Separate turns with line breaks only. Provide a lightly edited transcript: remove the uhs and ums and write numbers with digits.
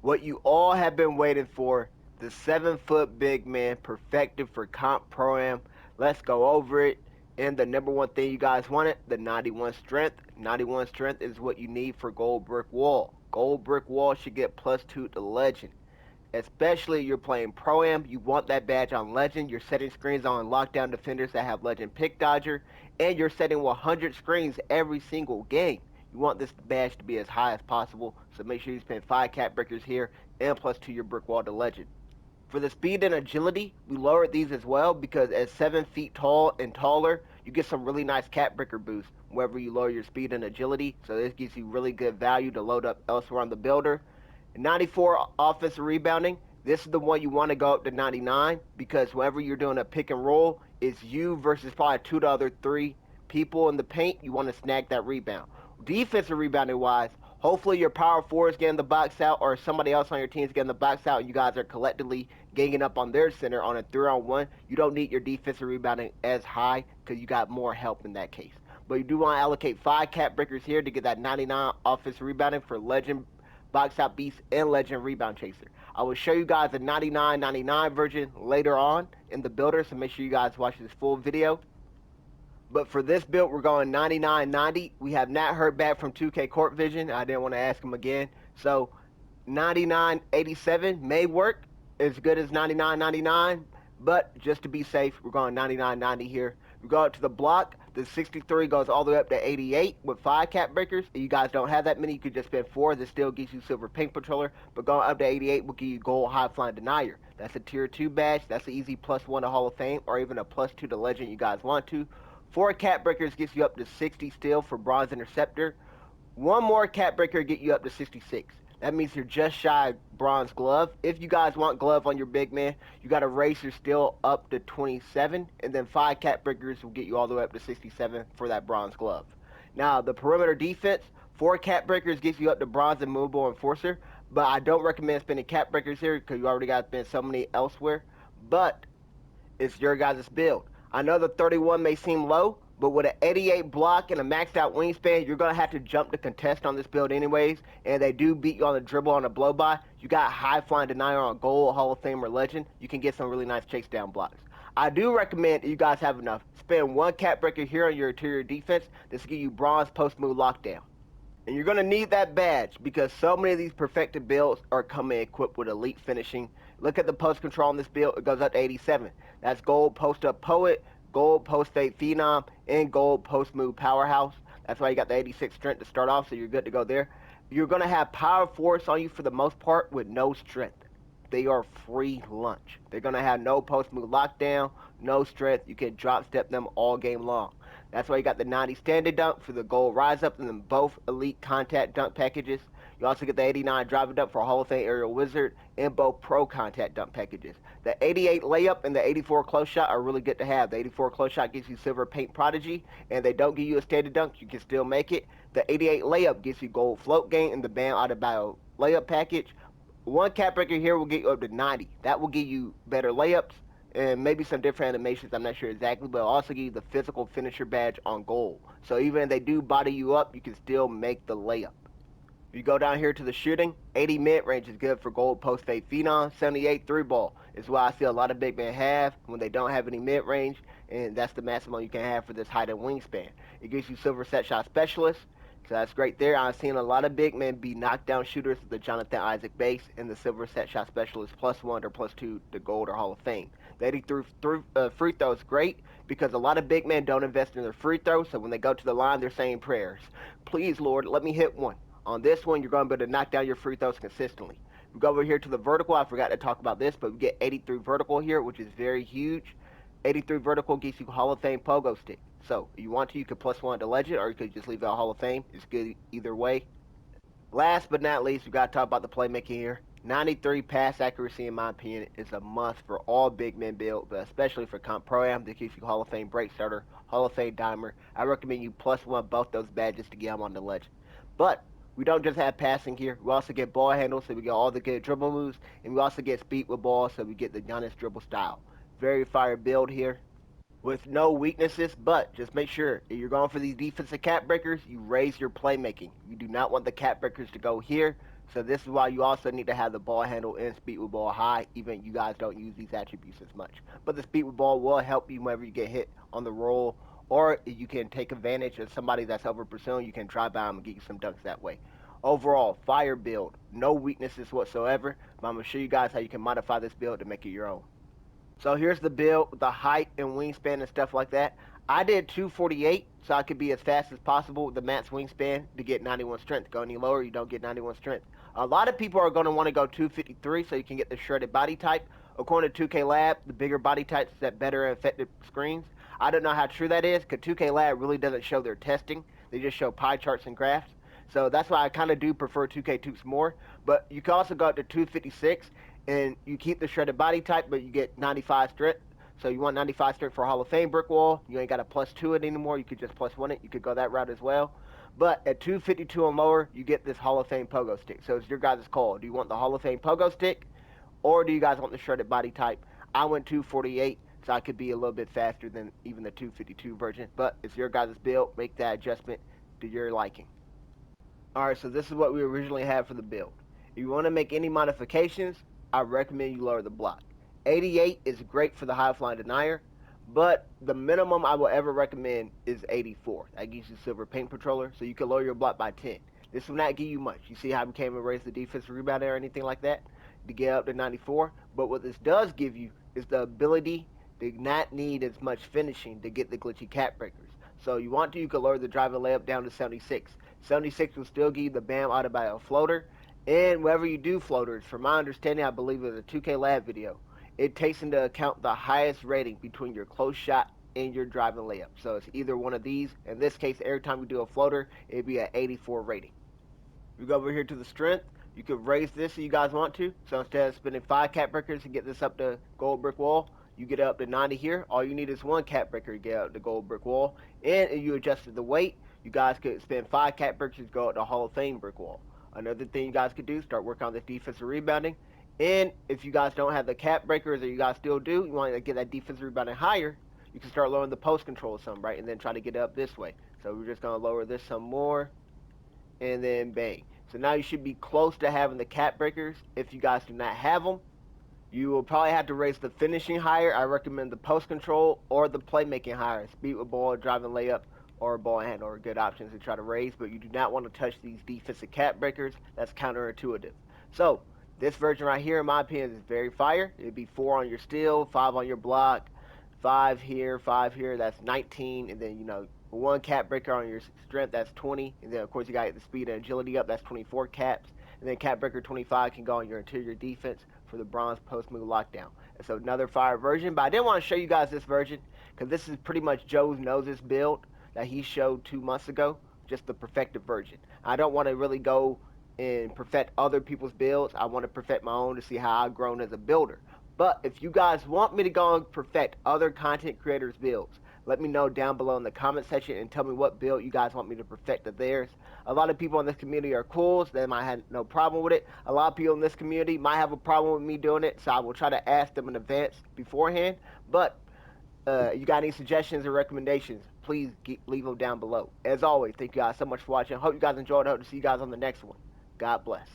What you all have been waiting for, the 7-foot big man perfected for comp pro-am. Let's go over it. And the number one thing you guys wanted, the 91 strength. 91 strength is what you need for gold brick wall. Gold brick wall should get +2 to legend. Especially if you're playing pro-am, you want that badge on legend. You're setting screens on lockdown defenders that have legend pick dodger, and you're setting 100 screens every single game. You want this badge to be as high as possible, so make sure you spend 5 cap breakers here and +2 your brick wall to legend. For the speed and agility, we lowered these as well because at 7 feet tall and taller, you get some really nice cap breaker boosts wherever you lower your speed and agility. So this gives you really good value to load up elsewhere on the builder. 94 offensive rebounding. This is the one you want to go up to 99 because whenever you're doing a pick and roll, it's you versus probably 2 to other 3 people in the paint. You want to snag that rebound. Defensive rebounding wise, hopefully your power forward is getting the box out or somebody else on your team is getting the box out and you guys are collectively ganging up on their center on a 3-on-1. You don't need your defensive rebounding as high because you got more help in that case. But you do want to allocate 5 cap breakers here to get that 99 offensive rebounding for legend box out beast and legend rebound chaser. I will show you guys the 99-99 version later on in the builder, so make sure you guys watch this full video. But for this build, we're going 99-90. We have not heard back from 2K Court Vision. I didn't want to ask him again. So 99-87 may work as good as 99-99. But just to be safe, we're going 99-90 here. We go up to the block. The 63 goes all the way up to 88 with 5 cap breakers. If you guys don't have that many, you could just spend 4. This still gives you silver paint patroller. But going up to 88 will give you gold high flying denier. That's a tier 2 badge. That's an easy +1 to Hall of Fame or even a +2 to legend you guys want to. 4 cap breakers gets you up to 60 still for bronze interceptor. 1 more cap breaker get you up to 66. That means you're just shy of bronze glove. If you guys want glove on your big man, you got to raise your still up to 27, and then 5 cap breakers will get you all the way up to 67 for that bronze glove. Now, the perimeter defense, 4 cap breakers gets you up to bronze and movable enforcer, but I don't recommend spending cap breakers here because you already got to spend so many elsewhere. But it's your guys' build. I know the 31 may seem low, but with an 88 block and a maxed out wingspan, you're going to have to jump to contest on this build anyways, and they do beat you on the dribble on a blow by. You got high flying denier on gold, Hall of Fame, or legend. You can get some really nice chase down blocks. I do recommend you guys have enough. Spend 1 cap breaker here on your interior defense. This will give you bronze post move lockdown. And you're going to need that badge because so many of these perfected builds are coming equipped with elite finishing. Look at the post control on this build. It goes up to 87. That's gold post up poet, gold post fade phenom, and gold post move powerhouse. That's why you got the 86 strength to start off, so you're good to go there. You're going to have power force on you for the most part with no strength. They are free lunch. They're going to have no post move lockdown, no strength. You can drop step them all game long. That's why you got the 90 standard dunk for the gold rise up and then both elite contact dunk packages. You also get the 89 driving dunk for Hall of Fame aerial wizard and both pro contact dunk packages. The 88 layup and the 84 close shot are really good to have. The 84 close shot gives you silver paint prodigy, and they don't give you a standard dunk. You can still make it. The 88 layup gives you gold float game and the band out of battle layup package. 1 cap breaker here will get you up to 90. That will give you better layups and maybe some different animations. I'm not sure exactly, but it'll also give you the physical finisher badge on gold. So even if they do body you up, you can still make the layup. If you go down here to the shooting, 80 mid-range is good for gold post fade phenom. 78 3-ball is what I see a lot of big men have when they don't have any mid-range, and that's the maximum you can have for this height and wingspan. It gives you silver set shot specialist, so that's great there. I've seen a lot of big men be knockdown shooters with the Jonathan Isaac base and the silver set shot specialist +1 or +2 to gold or Hall of Fame. The 83 free throw is great because a lot of big men don't invest in their free throws, so when they go to the line, they're saying prayers. Please, Lord, let me hit one. On this one, you're going to be able to knock down your free throws consistently. We go over here to the vertical. I forgot to talk about this, but we get 83 vertical here, which is very huge. 83 vertical gives you Hall of Fame pogo stick. So if you want to, you could +1 to legend, or you could just leave it at Hall of Fame. It's good either way. Last but not least, we got to talk about the playmaking here. 93 pass accuracy, in my opinion, is a must for all big men build, but especially for comp pro-am that gives you Hall of Fame break starter, Hall of Fame dimer. I recommend you +1 both those badges to get them on the legend. But we don't just have passing here. We also get ball handles, so we get all the good dribble moves, and we also get speed with ball, so we get the Giannis dribble style. Very fire build here with no weaknesses, but just make sure if you're going for these defensive cap breakers, you raise your playmaking. You do not want the cap breakers to go here. So this is why you also need to have the ball handle and speed with ball high, even you guys don't use these attributes as much. But the speed with ball will help you whenever you get hit on the roll, or you can take advantage of somebody that's over pursuing. You can drive by them and get you some dunks that way. Overall, fire build, no weaknesses whatsoever. But I'm gonna show you guys how you can modify this build to make it your own. So here's the build with the height and wingspan and stuff like that. I did 248 so I could be as fast as possible with the max wingspan to get 91 strength. Go any lower, you don't get 91 strength. A lot of people are going to want to go 253 so you can get the shredded body type. According to 2K Lab, the bigger body types set better and effective screens. I don't know how true that is because 2K Lab really doesn't show their testing. They just show pie charts and graphs. So that's why I kind of do prefer 2K Toops more. But you can also go up to 256 and you keep the shredded body type, but you get 95 strength. So you want 95 strength for Hall of Fame brick wall. You ain't got to plus 2 it anymore. You could just plus 1 it. You could go that route as well. But at 252 and lower, you get this Hall of Fame pogo stick. So it's your guys' call. Do you want the Hall of Fame pogo stick, or do you guys want the shredded body type? I went 248, so I could be a little bit faster than even the 252 version. But it's your guys' build. Make that adjustment to your liking. Alright, so this is what we originally had for the build. If you want to make any modifications, I recommend you lower the block. 88 is great for the high flying denier, but the minimum I will ever recommend is 84. That gives you silver paint patroller, so you can lower your block by 10. This will not give you much. You see how we came and raised the defensive rebound or anything like that to get up to 94? But what this does give you is the ability to not need as much finishing to get the glitchy cap breakers. So you want to, you can lower the driving layup down to 76. 76 will still give you the BAM automatic floater. And whenever you do floaters, from my understanding, I believe it was a 2K Lab video, it takes into account the highest rating between your close shot and your driving layup. So it's either one of these. In this case, every time we do a floater, it'd be an 84 rating. We go over here to the strength. You could raise this if you guys want to. So instead of spending 5 cap breakers to get this up to gold brick wall, you get up to 90 here. All you need is 1 cap breaker to get up to gold brick wall. And if you adjusted the weight, you guys could spend 5 cap breakers to go up to Hall of Fame brick wall. Another thing you guys could do, start working on this defensive rebounding. And if you guys don't have the cap breakers, or you guys still do, you want to get that defensive rebounding higher, you can start lowering the post control some, right? And then try to get it up this way. So we're just going to lower this some more. And then bang. So now you should be close to having the cap breakers. If you guys do not have them, you will probably have to raise the finishing higher. I recommend the post control or the playmaking higher. Speed with ball, driving layup, or ball handle are good options to try to raise, but you do not want to touch these defensive cap breakers. That's counterintuitive. So this version right here, in my opinion, is very fire. It'd be 4 on your steal, 5 on your block, 5 here, 5 here. That's 19, and then 1 cap breaker on your strength. That's 20, and then of course you got the speed and agility up. That's 24 caps, and then cap breaker 25 can go on your interior defense for the bronze post move lockdown. And so another fire version, but I didn't want to show you guys this version because this is pretty much Joe Knows' build that he showed 2 months ago, just the perfected version. I don't want to really go and perfect other people's builds. I want to perfect my own to see how I've grown as a builder. But if you guys want me to go and perfect other content creators' builds, let me know down below in the comment section and tell me what build you guys want me to perfect of theirs. A lot of people in this community are cool, so they might have no problem with it. A lot of people in this community might have a problem with me doing it, so I will try to ask them in advance beforehand. But you got any suggestions or recommendations, please leave them down below. As always, thank you guys so much for watching. Hope you guys enjoyed. I hope to see you guys on the next one. God bless.